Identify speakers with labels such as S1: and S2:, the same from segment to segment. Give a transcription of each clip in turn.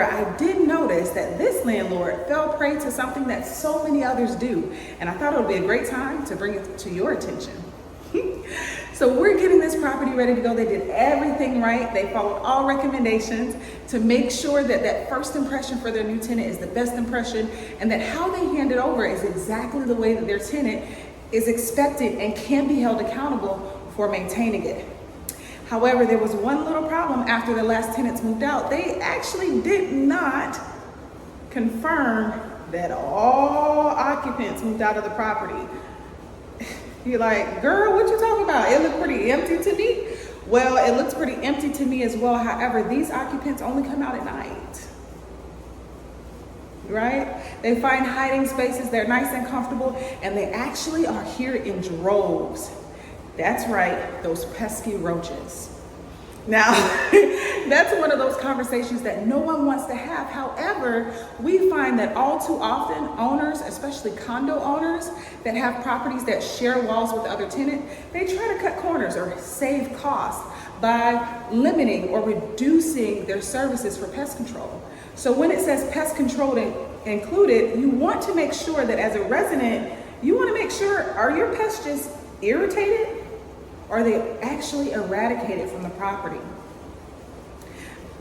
S1: I did notice that this landlord fell prey to something that so many others do, and I thought it would be a great time to bring it to your attention. So we're getting this property ready to go. They did everything right. They followed all recommendations to make sure that that first impression for their new tenant is the best impression, and that how they hand it over is exactly the way that their tenant is expected and can be held accountable for maintaining it. However, there was one little problem after the last tenants moved out. They actually did not confirm that all occupants moved out of the property. You're like, girl, what you talking about? It looked pretty empty to me. Well, it looks pretty empty to me as well. However, these occupants only come out at night, right? They find hiding spaces, they're nice and comfortable, and they actually are here in droves. That's right, those pesky roaches. Now, that's one of those conversations that no one wants to have. However, we find that all too often owners, especially condo owners that have properties that share walls with other tenants, they try to cut corners or save costs by limiting or reducing their services for pest control. So when it says pest control included, you want to make sure that as a resident, you want to make sure, are your pests just irritated? Or are they actually eradicated from the property?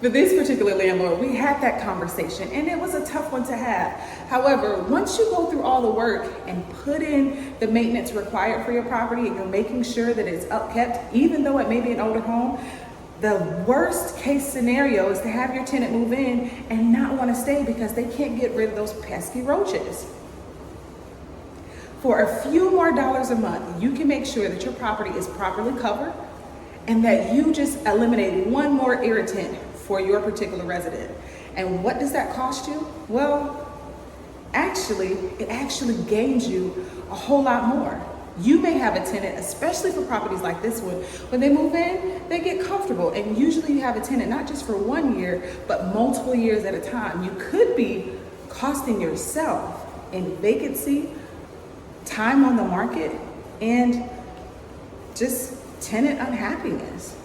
S1: For this particular landlord, we had that conversation and it was a tough one to have. However, once you go through all the work and put in the maintenance required for your property and you're making sure that it's upkept, even though it may be an older home, the worst case scenario is to have your tenant move in and not want to stay because they can't get rid of those pesky roaches. For a few more dollars a month, you can make sure that your property is properly covered and that you just eliminate one more irritant for your particular resident. And what does that cost you? Well, it actually gains you a whole lot more. You may have a tenant, especially for properties like this one, when they move in, they get comfortable. And usually you have a tenant not just for 1 year, but multiple years at a time. You could be costing yourself in vacancy, time on the market, and just tenant unhappiness.